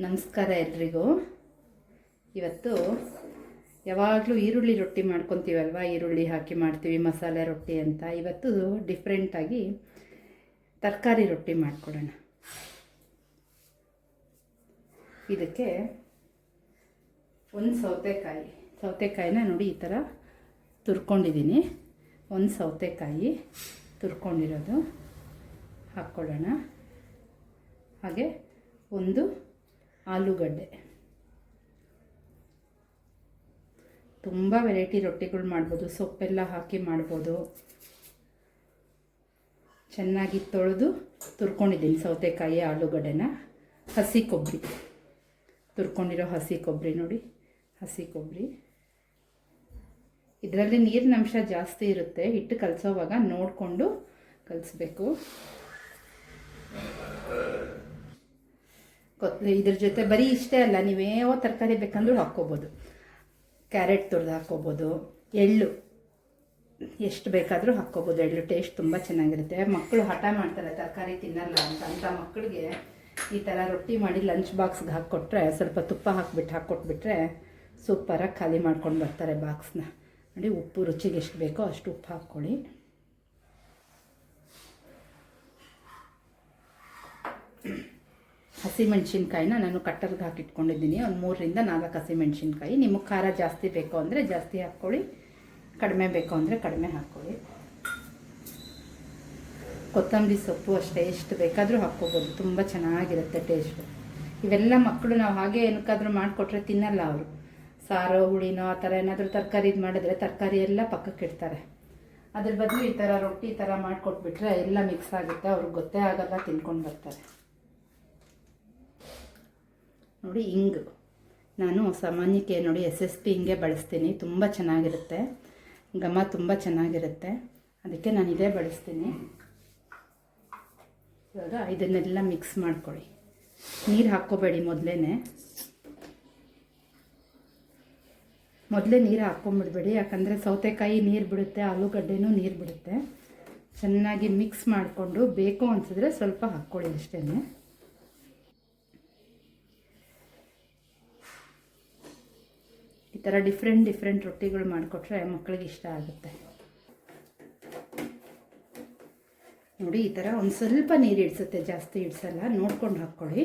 ನಮಸ್ಕಾರ ಎಲ್ರಿಗೂ. ಇವತ್ತು ಯಾವಾಗಲೂ ಈರುಳ್ಳಿ ರೊಟ್ಟಿ ಮಾಡ್ಕೊತೀವಲ್ವ, ಈರುಳ್ಳಿ ಹಾಕಿ ಮಾಡ್ತೀವಿ ಮಸಾಲೆ ರೊಟ್ಟಿ ಅಂತ. ಇವತ್ತು ಡಿಫ್ರೆಂಟಾಗಿ ತರಕಾರಿ ರೊಟ್ಟಿ ಮಾಡಿಕೊಡೋಣ. ಇದಕ್ಕೆ ಒಂದು ಸೌತೆಕಾಯಿನ ನೋಡಿ ಈ ಥರ ತುರ್ಕೊಂಡಿದ್ದೀನಿ. ಒಂದು ಸೌತೆಕಾಯಿ ತುರ್ಕೊಂಡಿರೋದು ಹಾಕ್ಕೊಳ್ಳೋಣ. ಹಾಗೆ ಒಂದು ಆಲೂಗಡ್ಡೆ. ತುಂಬ ವೆರೈಟಿ ರೊಟ್ಟಿಗಳು ಮಾಡ್ಬೋದು, ಸೊಪ್ಪೆಲ್ಲ ಹಾಕಿ ಮಾಡ್ಬೋದು. ಚೆನ್ನಾಗಿ ತೊಳೆದು ತುರ್ಕೊಂಡಿದ್ದೀನಿ ಸೌತೆಕಾಯಿ ಆಲೂಗಡ್ಡೆನ. ಹಸಿ ಕೊಬ್ಬರಿ ತುರ್ಕೊಂಡಿರೋ ಹಸಿ ಕೊಬ್ಬರಿ ನೋಡಿ, ಹಸಿ ಕೊಬ್ಬರಿ. ಇದರಲ್ಲಿ ನೀರಿನ ಅಂಶ ಜಾಸ್ತಿ ಇರುತ್ತೆ, ಹಿಟ್ಟು ಕಲಸೋವಾಗ ನೋಡಿಕೊಂಡು ಕಲಿಸ್ಬೇಕು. ಇದ್ರ ಜೊತೆ ಬರೀ ಇಷ್ಟೇ ಅಲ್ಲ, ನೀವೇವೋ ತರಕಾರಿ ಬೇಕಂದ್ರೂ ಹಾಕ್ಕೋಬೋದು. ಕ್ಯಾರೆಟ್ ತುರಿದು ಹಾಕ್ಕೋಬೋದು, ಎಳ್ಳು ಎಷ್ಟು ಬೇಕಾದರೂ ಹಾಕ್ಕೋಬೋದು. ಎಳ್ಳು ಟೇಸ್ಟ್ ತುಂಬ ಚೆನ್ನಾಗಿರುತ್ತೆ. ಮಕ್ಕಳು ಹಠ ಮಾಡ್ತಾರೆ ತರಕಾರಿ ತಿನ್ನಲ್ಲ ಅಂತ ಮಕ್ಕಳಿಗೆ ಈ ಥರ ರೊಟ್ಟಿ ಮಾಡಿ ಲಂಚ್ ಬಾಕ್ಸ್ಗೆ ಹಾಕ್ಕೊಟ್ರೆ, ಸ್ವಲ್ಪ ತುಪ್ಪ ಹಾಕ್ಕೊಟ್ಬಿಟ್ರೆ ಸೂಪರಾಗಿ ಖಾಲಿ ಮಾಡ್ಕೊಂಡು ಬರ್ತಾರೆ ಬಾಕ್ಸ್ನ. ನೋಡಿ, ಉಪ್ಪು ರುಚಿಗೆ ಎಷ್ಟು ಬೇಕೋ ಅಷ್ಟು ಉಪ್ಪು ಹಾಕ್ಕೊಳ್ಳಿ. ಹಸಿಮೆಣ್ಸಿನ್ಕಾಯಿನ ನಾನು ಕಟ್ಟರ್ಗೆ ಹಾಕಿಟ್ಕೊಂಡಿದ್ದೀನಿ. ಒಂದು 3ರಿಂದ 4 ಹಸಿಮೆಣ್ಸಿನ್ಕಾಯಿ. ನಿಮಗೆ ಖಾರ ಜಾಸ್ತಿ ಬೇಕು ಅಂದರೆ ಜಾಸ್ತಿ ಹಾಕ್ಕೊಳ್ಳಿ, ಕಡಿಮೆ ಬೇಕು ಅಂದರೆ ಕಡಿಮೆ ಹಾಕ್ಕೊಳ್ಳಿ. ಕೊತ್ತಂಬರಿ ಸೊಪ್ಪು ಅಷ್ಟೇ, ಎಷ್ಟು ಬೇಕಾದರೂ ಹಾಕ್ಕೋಬೋದು, ತುಂಬ ಚೆನ್ನಾಗಿರುತ್ತೆ ಟೇಸ್ಟು. ಇವೆಲ್ಲ ಮಕ್ಕಳು ನಾವು ಹಾಗೆ ಏನಕ್ಕಾದರೂ ಮಾಡಿಕೊಟ್ರೆ ತಿನ್ನಲ್ಲ ಅವರು. ಸಾರೋ ಹುಳಿನೋ ಆ ಥರ ಏನಾದರೂ ತರಕಾರಿ ಮಾಡಿದ್ರೆ ತರಕಾರಿ ಎಲ್ಲ ಪಕ್ಕಕ್ಕೆ ಇಡ್ತಾರೆ. ಅದ್ರ ಬದಲು ಈ ಥರ ರೊಟ್ಟಿ ಥರ ಮಾಡಿಕೊಟ್ಬಿಟ್ರೆ ಎಲ್ಲ ಮಿಕ್ಸ್ ಆಗುತ್ತೆ, ಅವ್ರಿಗೆ ಗೊತ್ತೇ ಆಗಲ್ಲ, ತಿನ್ಕೊಂಡು ಬರ್ತಾರೆ. ನೋಡಿ, ಹಿಂಗು ನಾನು ಸಾಮಾನ್ಯಕ್ಕೆ ನೋಡಿ SSP ಹಿಂಗೆ ಬಳಸ್ತೀನಿ. ತುಂಬ ಚೆನ್ನಾಗಿರುತ್ತೆ, ಘಮ ತುಂಬ ಚೆನ್ನಾಗಿರುತ್ತೆ, ಅದಕ್ಕೆ ನಾನು ಇದೇ ಬಳಸ್ತೀನಿ. ಇವಾಗ ಇದನ್ನೆಲ್ಲ ಮಿಕ್ಸ್ ಮಾಡ್ಕೊಳ್ಳಿ. ನೀರು ಹಾಕ್ಕೋಬೇಡಿ, ಮೊದಲೇ ನೀರು ಹಾಕ್ಕೊಂಬಿಡ್ಬೇಡಿ, ಯಾಕಂದರೆ ಸೌತೆಕಾಯಿ ನೀರು ಬಿಡುತ್ತೆ, ಆಲೂಗಡ್ಡೆನೂ ನೀರು ಬಿಡುತ್ತೆ. ಚೆನ್ನಾಗಿ ಮಿಕ್ಸ್ ಮಾಡಿಕೊಂಡು ಬೇಕು ಅನಿಸಿದ್ರೆ ಸ್ವಲ್ಪ ಹಾಕ್ಕೊಳ್ಳಿ ಅಷ್ಟೇ. ಈ ಥರ ಡಿಫ್ರೆಂಟ್ ರೊಟ್ಟಿಗಳು ಮಾಡಿಕೊಟ್ರೆ ಮಕ್ಕಳಿಗೆ ಇಷ್ಟ ಆಗುತ್ತೆ. ನೋಡಿ, ಈ ಥರ ಒಂದು ಸ್ವಲ್ಪ ನೀರು ಇಡಿಸುತ್ತೆ, ಜಾಸ್ತಿ ಇಡಿಸಲ್ಲ, ನೋಡ್ಕೊಂಡು ಹಾಕ್ಕೊಳ್ಳಿ.